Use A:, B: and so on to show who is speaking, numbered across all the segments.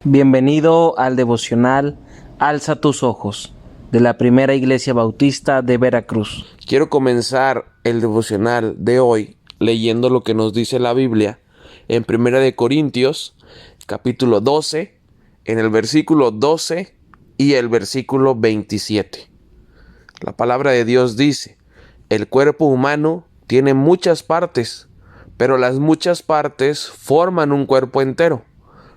A: Bienvenido al devocional Alza tus ojos de la Primera Iglesia Bautista de Veracruz.
B: Quiero comenzar el devocional de hoy leyendo lo que nos dice la Biblia en Primera de Corintios, capítulo 12, en el versículo 12 y el versículo 27. La palabra de Dios dice: el cuerpo humano tiene muchas partes, pero las muchas partes forman un cuerpo entero.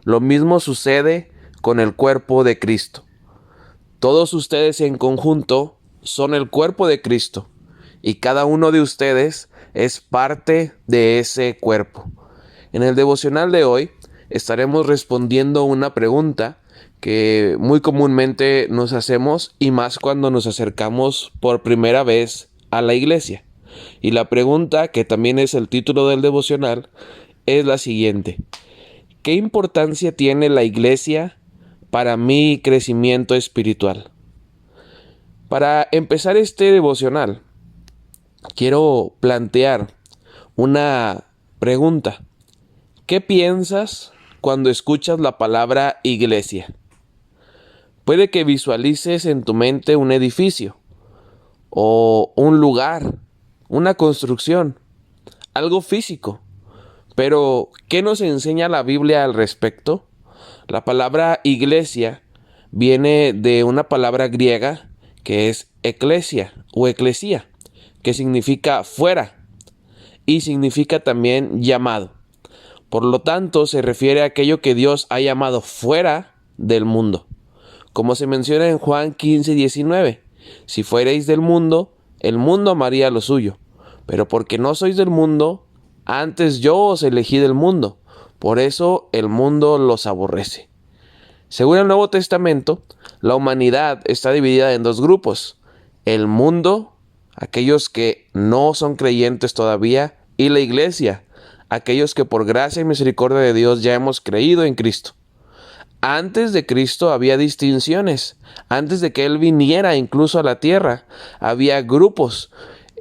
B: Lo mismo sucede con el cuerpo de Cristo. Todos ustedes en conjunto son el cuerpo de Cristo y cada uno de ustedes es parte de ese cuerpo. En el devocional de hoy estaremos respondiendo una pregunta que muy comúnmente nos hacemos, y más cuando nos acercamos por primera vez a la iglesia. Y la pregunta, que también es el título del devocional, es la siguiente: ¿qué importancia tiene la iglesia para mi crecimiento espiritual? Para empezar este devocional, quiero plantear una pregunta. ¿Qué piensas cuando escuchas la palabra iglesia? Puede que visualices en tu mente un edificio, o un lugar, una construcción, algo físico. Pero, ¿qué nos enseña la Biblia al respecto? La palabra iglesia viene de una palabra griega que es eclesia o eclesía, que significa fuera y significa también llamado. Por lo tanto, se refiere a aquello que Dios ha llamado fuera del mundo. Como se menciona en Juan 15:19, si fuereis del mundo, el mundo amaría lo suyo. Pero porque no sois del mundo, antes yo os elegí del mundo, por eso el mundo los aborrece. Según el Nuevo Testamento, la humanidad está dividida en dos grupos: el mundo, aquellos que no son creyentes todavía, y la iglesia, aquellos que por gracia y misericordia de Dios ya hemos creído en Cristo. Antes de Cristo había distinciones. Antes de que Él viniera incluso a la tierra, había grupos,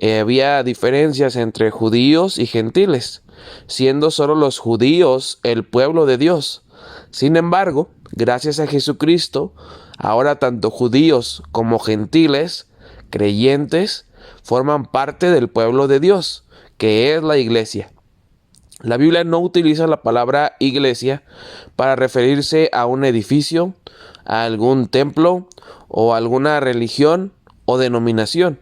B: había diferencias entre judíos y gentiles, siendo solo los judíos el pueblo de Dios. Sin embargo, gracias a Jesucristo, ahora tanto judíos como gentiles, creyentes, forman parte del pueblo de Dios, que es la iglesia. La Biblia no utiliza la palabra iglesia para referirse a un edificio, a algún templo o alguna religión o denominación,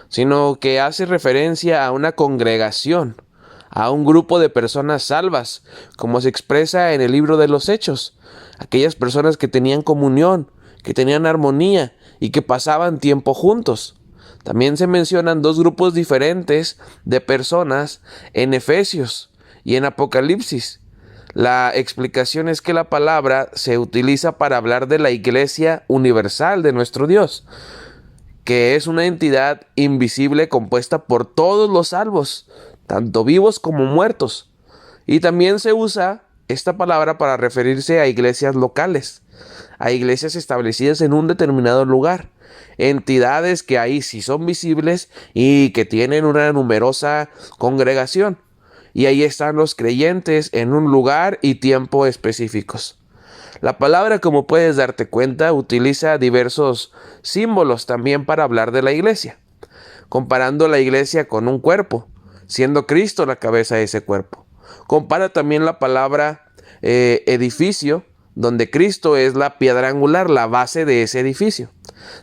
B: sino que hace referencia a una congregación, a un grupo de personas salvas, como se expresa en el libro de los Hechos, aquellas personas que tenían comunión, que tenían armonía y que pasaban tiempo juntos. También se mencionan dos grupos diferentes de personas en Efesios y en Apocalipsis. La explicación es que la palabra se utiliza para hablar de la iglesia universal de nuestro Dios, que es una entidad invisible compuesta por todos los salvos, tanto vivos como muertos. Y también se usa esta palabra para referirse a iglesias locales, a iglesias establecidas en un determinado lugar, entidades que ahí sí son visibles y que tienen una numerosa congregación. Y ahí están los creyentes en un lugar y tiempo específicos. La palabra, como puedes darte cuenta, utiliza diversos símbolos también para hablar de la iglesia, comparando la iglesia con un cuerpo, siendo Cristo la cabeza de ese cuerpo. Compara también la palabra edificio, donde Cristo es la piedra angular, la base de ese edificio.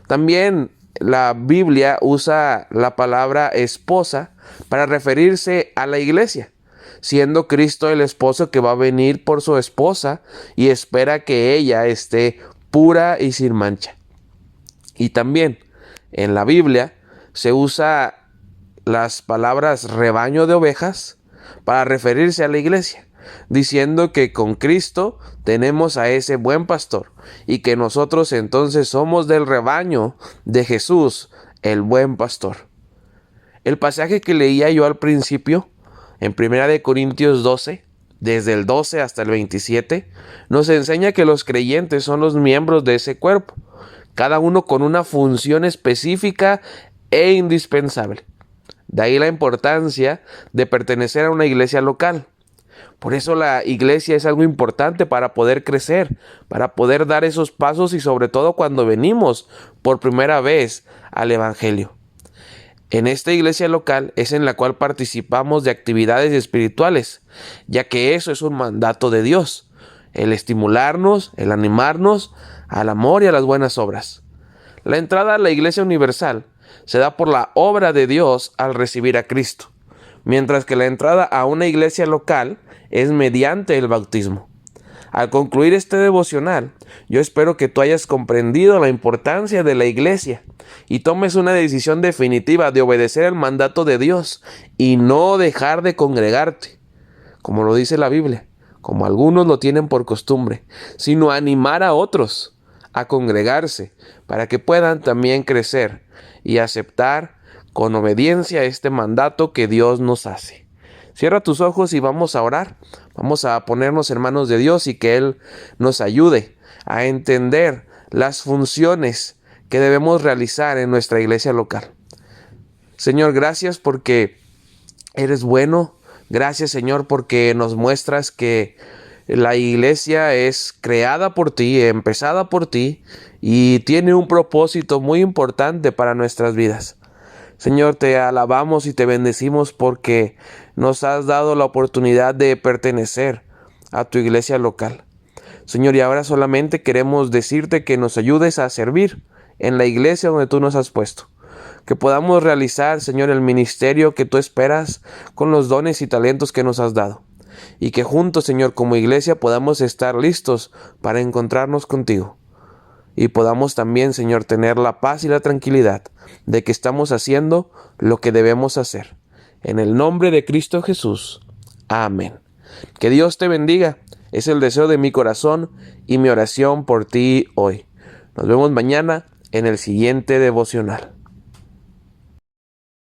B: También la Biblia usa la palabra esposa para referirse a la iglesia, siendo Cristo el esposo que va a venir por su esposa y espera que ella esté pura y sin mancha. Y también en la Biblia se usa las palabras rebaño de ovejas para referirse a la iglesia, diciendo que con Cristo tenemos a ese buen pastor y que nosotros entonces somos del rebaño de Jesús, el buen pastor. El pasaje que leía yo al principio, en Primera de Corintios 12, desde el 12 hasta el 27, nos enseña que los creyentes son los miembros de ese cuerpo, cada uno con una función específica e indispensable. De ahí la importancia de pertenecer a una iglesia local. Por eso la iglesia es algo importante para poder crecer, para poder dar esos pasos y sobre todo cuando venimos por primera vez al Evangelio. En esta iglesia local es en la cual participamos de actividades espirituales, ya que eso es un mandato de Dios, el estimularnos, el animarnos al amor y a las buenas obras. La entrada a la iglesia universal se da por la obra de Dios al recibir a Cristo, mientras que la entrada a una iglesia local es mediante el bautismo. Al concluir este devocional, yo espero que tú hayas comprendido la importancia de la iglesia y tomes una decisión definitiva de obedecer el mandato de Dios y no dejar de congregarte, como lo dice la Biblia, como algunos lo tienen por costumbre, sino animar a otros a congregarse para que puedan también crecer y aceptar con obediencia este mandato que Dios nos hace. Cierra tus ojos y vamos a orar. Vamos a ponernos en manos de Dios y que Él nos ayude a entender las funciones que debemos realizar en nuestra iglesia local. Señor, gracias porque eres bueno. Gracias, Señor, porque nos muestras que la iglesia es creada por ti, empezada por ti y tiene un propósito muy importante para nuestras vidas. Señor, te alabamos y te bendecimos porque nos has dado la oportunidad de pertenecer a tu iglesia local. Señor, y ahora solamente queremos decirte que nos ayudes a servir en la iglesia donde tú nos has puesto. Que podamos realizar, Señor, el ministerio que tú esperas con los dones y talentos que nos has dado. Y que juntos, Señor, como iglesia podamos estar listos para encontrarnos contigo. Y podamos también, Señor, tener la paz y la tranquilidad de que estamos haciendo lo que debemos hacer. En el nombre de Cristo Jesús. Amén. Que Dios te bendiga. Es el deseo de mi corazón y mi oración por ti hoy. Nos vemos mañana en el siguiente devocional.